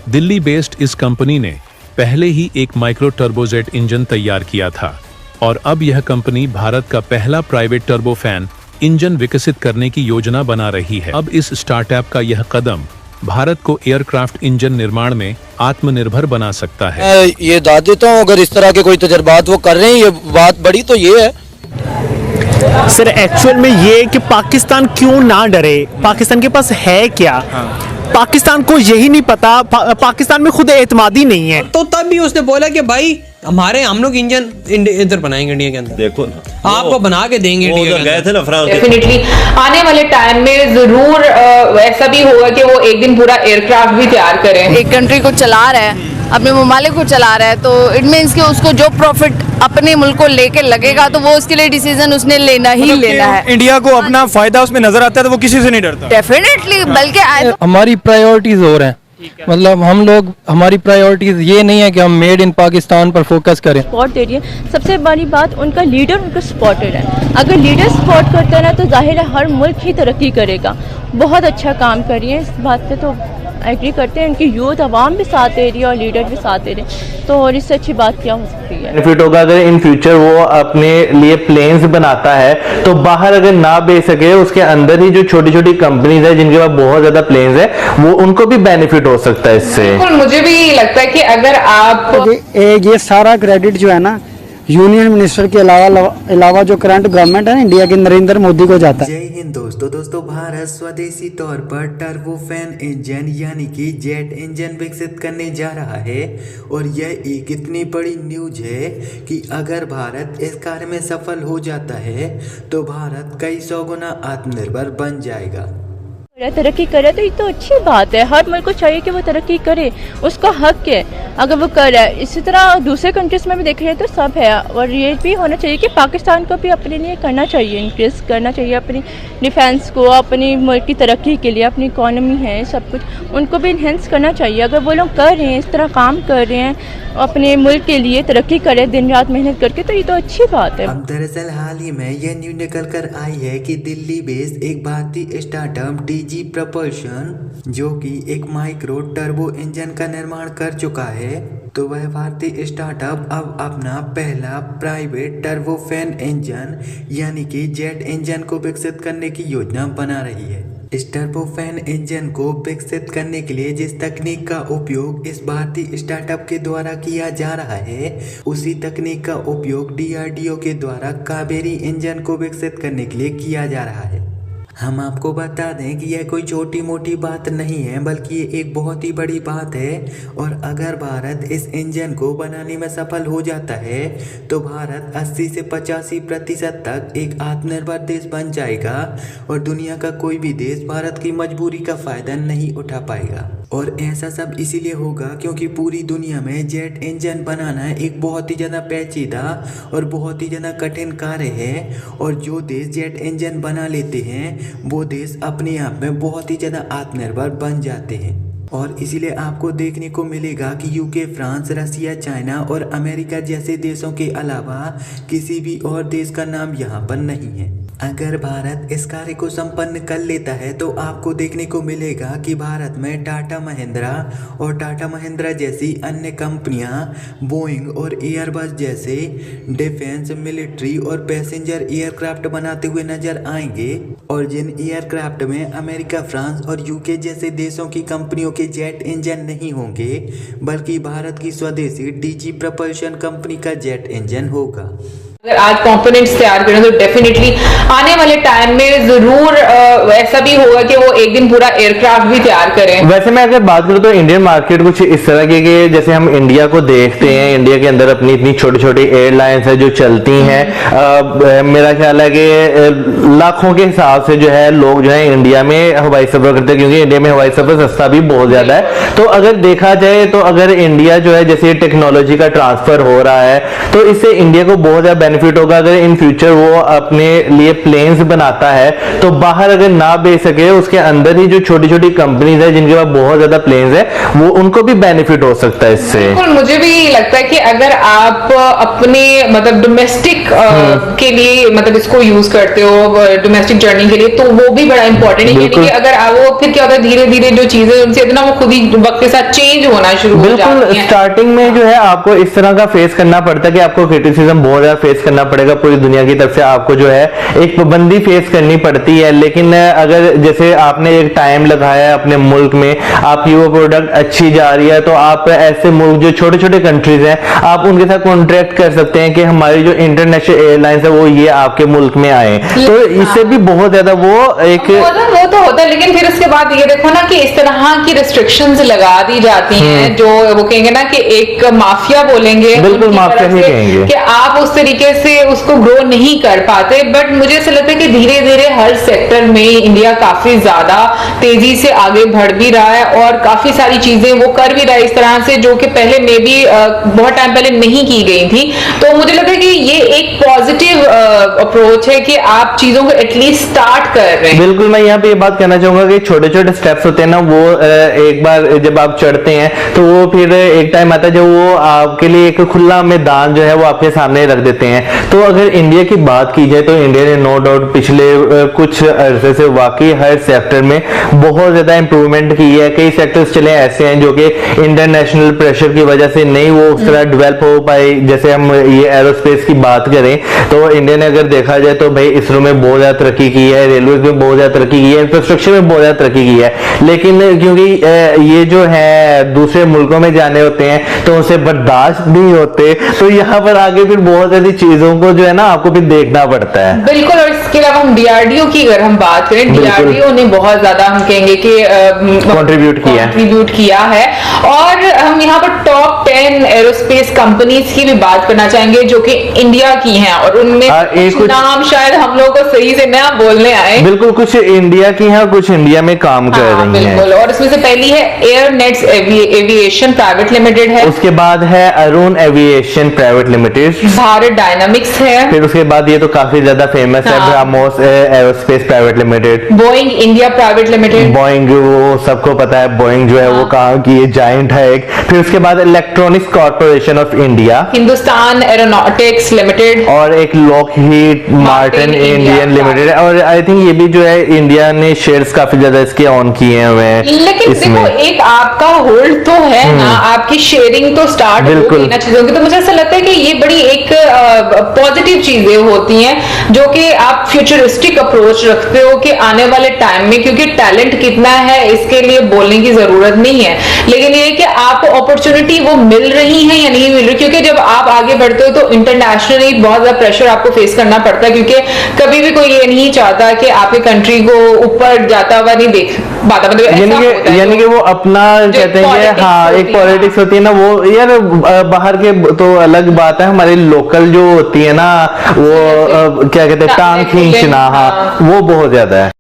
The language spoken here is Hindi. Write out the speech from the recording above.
दिल्ली बेस्ड इस कंपनी ने पहले ही एक माइक्रो टर्बोजेट इंजन तैयार किया था और अब यह कंपनी भारत का पहला प्राइवेट टर्बोफैन इंजन विकसित करने की योजना बना रही है। अब इस स्टार्टअप का यह कदम भारत को एयरक्राफ्ट इंजन निर्माण में आत्मनिर्भर बना सकता है। मैं ये दाद देता हूँ, अगर इस तरह के कोई तजर्बात वो कर रहे हैं, ये बात बड़ी तो ये है सर एक्चुअल में ये कि पाकिस्तान क्यों ना डरे, पाकिस्तान के पास है क्या? पाकिस्तान को यही नहीं पता, पाकिस्तान में खुद एतमादी नहीं है। तो तब भी उसने बोला कि भाई हम लोग इंजन इधर बनाएंगे इंडिया के अंदर, देखो ना आपको बना के देंगे। वो गए थे ना फ्रांस। डेफिनेटली आने वाले टाइम में जरूर ऐसा भी होगा कि वो एक दिन पूरा एयरक्राफ्ट भी तैयार करें। एक कंट्री को चला रहा है, अपने ममालिक को चला रहा है, तो इट मीन्स कि उसको जो प्रॉफिट अपने मुल्क को लेके लगेगा तो वो उसके लिए डिसीजन उसने लेना ही लेना है। इंडिया को अपना फायदा उसमें नजर आता है तो वो किसी से नहीं डरता। डेफिनेटली, बल्कि हमारी प्रायोरिटीज और हैं, मतलब हम लोग, हमारी प्रायोरिटीज ये नहीं है कि हम मेड इन पाकिस्तान पर फोकस करें। सपोर्ट दे रही है, सबसे बड़ी बात उनका लीडर उनको सपोर्टेड है। अगर लीडर सपोर्ट करता है ना तो जाहिर है हर मुल्क ही तरक्की करेगा। बहुत अच्छा काम कर रही है, इस बात पे तो एग्री करते हैं। उनकी यूथ आवाम भी साथ दे रही है और लीडर भी साथ दे रहे हैं, तो और इससे अच्छी बात क्या हो सकती है। बेनिफिट होगा अगर इन फ्यूचर वो अपने लिए प्लेन्स बनाता है तो बाहर अगर ना बेच सके, उसके अंदर ही जो छोटी छोटी कंपनीज है जिनके पास बहुत ज्यादा प्लेन्स है, वो उनको भी बेनिफिट हो सकता है इससे। मुझे भी लगता है कि अगर आप ये सारा क्रेडिट जो है ना यूनियन मिनिस्टर के अलावा जो करंट गवर्नमेंट है ना इंडिया के, नरेंद्र मोदी को जाता है। जय हिंद दोस्तों, भारत स्वदेशी तौर पर टर्बोफैन इंजन यानी कि जेट इंजन विकसित करने जा रहा है और यह एक इतनी बड़ी न्यूज है कि अगर भारत इस कार्य में सफल हो जाता है तो भारत कई 100 गुना आत्मनिर्भर बन जाएगा। तरक्की करे तो ये तो अच्छी बात है, हर मुल्क को चाहिए कि वो तरक्की करे, उसका हक है अगर वो कर रहा है। इसी तरह दूसरे कंट्रीज में भी देख रहे हैं तो सब है, और ये भी होना चाहिए कि पाकिस्तान को भी अपने लिए करना चाहिए, इंक्रीज करना चाहिए अपनी डिफेंस को, अपनी मुल्क की तरक्की के लिए, अपनी इकॉनमी है सब कुछ उनको भी इन्हेंस करना चाहिए। अगर वो लोग कर रहे हैं, इस तरह काम कर रहे हैं अपने मुल्क के लिए, तरक्की कर रहे हैं दिन रात मेहनत करके, तो ये तो अच्छी बात है। अब दरअसल हाल ही में यह न्यूज निकल कर आई है कि दिल्ली बेस्ड एक भारतीय स्टार्टअप डीजी प्रपल्शन, जो कि एक माइक्रो टर्बो इंजन का निर्माण कर चुका है, तो वह भारतीय स्टार्टअप अब अपना पहला प्राइवेट टर्बोफैन इंजन यानी कि जेट इंजन को विकसित करने की योजना बना रही है। इस टर्बोफैन इंजन को विकसित करने के लिए जिस तकनीक का उपयोग इस भारतीय स्टार्टअप के द्वारा किया जा रहा है, उसी तकनीक का उपयोग DRDO के द्वारा कावेरी इंजन को विकसित करने के लिए किया जा रहा है। हम आपको बता दें कि यह कोई छोटी मोटी बात नहीं है, बल्कि ये एक बहुत ही बड़ी बात है, और अगर भारत इस इंजन को बनाने में सफल हो जाता है तो भारत 80 से 85% तक एक आत्मनिर्भर देश बन जाएगा और दुनिया का कोई भी देश भारत की मजबूरी का फायदा नहीं उठा पाएगा। और ऐसा सब इसीलिए होगा क्योंकि पूरी दुनिया में जेट इंजन बनाना एक बहुत ही ज़्यादा पेचीदा और बहुत ही ज़्यादा कठिन कार्य है, और जो देश जेट इंजन बना लेते हैं वो देश अपने आप में बहुत ही ज़्यादा आत्मनिर्भर बन जाते हैं। और इसीलिए आपको देखने को मिलेगा कि यूके, फ्रांस, रसिया, चाइना और अमेरिका जैसे देशों के अलावा किसी भी और देश का नाम यहाँ पर नहीं है। अगर भारत इस कार्य को संपन्न कर लेता है तो आपको देखने को मिलेगा कि भारत में टाटा महिंद्रा और टाटा महिंद्रा जैसी अन्य कंपनियां बोइंग और एयरबस जैसे डिफेंस, मिलिट्री और पैसेंजर एयरक्राफ्ट बनाते हुए नजर आएंगे, और जिन एयरक्राफ्ट में अमेरिका, फ्रांस और यूके जैसे देशों की कंपनियों के जेट इंजन नहीं होंगे, बल्कि भारत की स्वदेशी डीजी प्रपल्शन कंपनी का जेट इंजन होगा। अगर आज कंपोनेंट्स तैयार करें तो डेफिनेटली आने वाले टाइम में जरूर ऐसा भी होगा कि वो एक दिन पूरा एयरक्राफ्ट भी तैयार करें। वैसे मैं अगर बात करूं तो इंडियन मार्केट कुछ इस तरह की कि जैसे हम इंडिया को देखते हैं, इंडिया के अंदर अपनी इतनी छोटी छोटी एयरलाइंस है जो चलती हैं। मेरा ख्याल है कि लाखों के हिसाब से जो है लोग जो है इंडिया में हवाई सफर करते हैं, क्योंकि इंडिया में हवाई सफर सस्ता भी बहुत ज्यादा है। तो अगर देखा जाए तो अगर इंडिया जो है जैसे टेक्नोलॉजी का ट्रांसफर हो रहा है तो इससे इंडिया को बहुत ज्यादा बेनिफिट होगा अगर इन फ्यूचर वो अपने लिए प्लेन्स बनाता है, तो बाहर अगर ना बेच सके उसके अंदर ही जो छोटी छोटी कंपनीज है जिनके पास बहुत ज्यादा प्लेन्स है, वो उनको भी बेनिफिट हो सकता है इससे। बिल्कुल, मुझे भी लगता है कि अगर आप अपने मतलब डोमेस्टिक के लिए मतलब इसको यूज करते हो डोमेस्टिक जर्नी के लिए, तो वो भी बड़ा इंपॉर्टेंट है। यानी कि अगर वो फिर क्या होता है, धीरे धीरे जो चीजें उनसे ना वो खुद ही वक्त के साथ चेंज होना शुरू हो जाती है। बिल्कुल, स्टार्टिंग में जो है आपको इस तरह का फेस करना पड़ता है कि आपको क्रिटिसिज्म बहुत ज्यादा फेस करना पड़ेगा पूरी दुनिया की तरफ से, आपको जो है एक पाबंदी फेस करनी पड़ती है। लेकिन अगर जैसे आपने एक टाइम लगाया अपने मुल्क में, आपकी वो प्रोडक्ट अच्छी जा रही है, तो आप ऐसे मुल्क जो छोटे छोटे कंट्रीज हैं, आप उनके साथ कॉन्ट्रैक्ट कर सकते हैं कि हमारी जो इंटरनेशनल एयरलाइंस है वो ये आपके मुल्क में आए, तो इससे भी बहुत ज्यादा वो एक वो तो होता है। लेकिन फिर उसके बाद ये देखो ना कि इस तरह की रिस्ट्रिक्शंस लगा दी जाती हैं, जो वो कहेंगे ना कि एक माफिया बोलेंगे, बिल्कुल माफिया ही कहेंगे कि आप उस तरीके से उसको ग्रो नहीं कर पाते। बट मुझे ऐसा लगता है कि धीरे धीरे हर सेक्टर में इंडिया काफी ज्यादा तेजी से आगे बढ़ भी रहा है और काफी सारी चीजें वो कर भी रहा है इस तरह से, जो कि पहले में भी बहुत टाइम पहले नहीं की गई थी। तो मुझे लगता है कि ये एक पॉजिटिव अप्रोच है कि आप चीजों को एटलीस्ट स्टार्ट कर रहे हैं। बिल्कुल, मैं यहाँ पे ये बात कहना चाहूंगा कि छोटे छोटे स्टेप्स होते हैं ना, वो एक बार जब आप चढ़ते हैं तो वो फिर एक टाइम आता है जब वो आपके लिए एक खुला मैदान जो है वो आपके सामने रख देते हैं। तो अगर इंडिया की बात की जाए तो इंडिया ने नो डाउट पिछले कुछ अरसे से वाकई हर सेक्टर में बहुत ज्यादा इंप्रूवमेंट की है। कई सेक्टर्स चले ऐसे हैं जो कि इंटरनेशनल प्रेशर की वजह से नहीं वो उस तरह डेवलप हो पाए। जैसे हम ये एरोस्पेस की बात करें तो इंडिया ने अगर देखा जाए तो भाई इसरो में बहुत ज्यादा तरक्की की है, रेलवे में बहुत ज्यादा तरक्की की है, इंफ्रास्ट्रक्चर में बहुत ज्यादा तरक्की की है। लेकिन क्योंकि ये जो है दूसरे मुल्कों में जाने होते हैं तो उनसे बर्दाश्त नहीं होते, तो यहाँ पर आगे फिर बहुत सारी चीजों को जो है ना आपको फिर देखना पड़ता है। बिल्कुल, और इसके अलावा हम डीआरडीओ की अगर हम बात करें, डीआरडीओ ने बहुत ज्यादा हम कहेंगे कि कंट्रीब्यूट किया है। और हम यहाँ पर टॉप 10 एरोस्पेस कंपनीज की भी बात करना चाहेंगे जो कि इंडिया की हैं, और उनमें कुछ नाम शायद हम लोग को सही से ना बोलने आए। बिल्कुल, कुछ इंडिया की हैं, कुछ इंडिया में काम कर रही हैं। बिल्कुल, और इसमें से पहली है एयरनेट्स एविएशन प्राइवेट लिमिटेड है, उसके बाद है Arun aviation private limited, Bharat dynamics है, फिर उसके बाद ये तो काफी ज्यादा फेमस है BrahMos aerospace private limited, Boeing India private limited. Boeing वो सबको पता है, बोइंग जो है वो कहाँ की ये जायंट है एक। फिर उसके बाद electronics corporation of India, Hindustan aeronautics limited, और एक लॉकहीड मार्टिन इंडियन लिमिटेड। और आई थिंक ये भी जो है इंडिया ने शेयर्स काफी ज्यादा इसके ऑन किए हुए हैं। लेकिन देखो एक आपका होल्ड तो है ना, आपकी शेयरिंग तो स्टार्ट हो गई ना चीजों की, तो मुझे ऐसा लगता है कि ये बड़ी एक पॉजिटिव चीजें होती हैं जो कि आप फ्यूचरिस्टिक अप्रोच रखते हो कि आने वाले टाइम में, क्योंकि टैलेंट कितना है इसके लिए बोलने की जरूरत नहीं है, लेकिन ये कि आपको अपॉर्चुनिटी वो मिल रही है या नहीं मिल रही। क्योंकि जब आप आगे बढ़ते हो तो इंटरनेशनली बहुत ज्यादा प्रेशर आपको फेस करना पड़ता है, क्योंकि कभी भी कोई ये नहीं चाहता कि आपके कंट्री को ऊपर जाता हुआ नहीं देख पाता। मतलब यानी कि वो अपना कहते हैं कि हाँ एक पॉलिटिक्स होती है ना, वो यार बाहर के तो अलग बात है, हमारी लोकल जो होती है ना वो क्या कहते हैं टांग खींचना, हाँ वो बहुत ज्यादा है।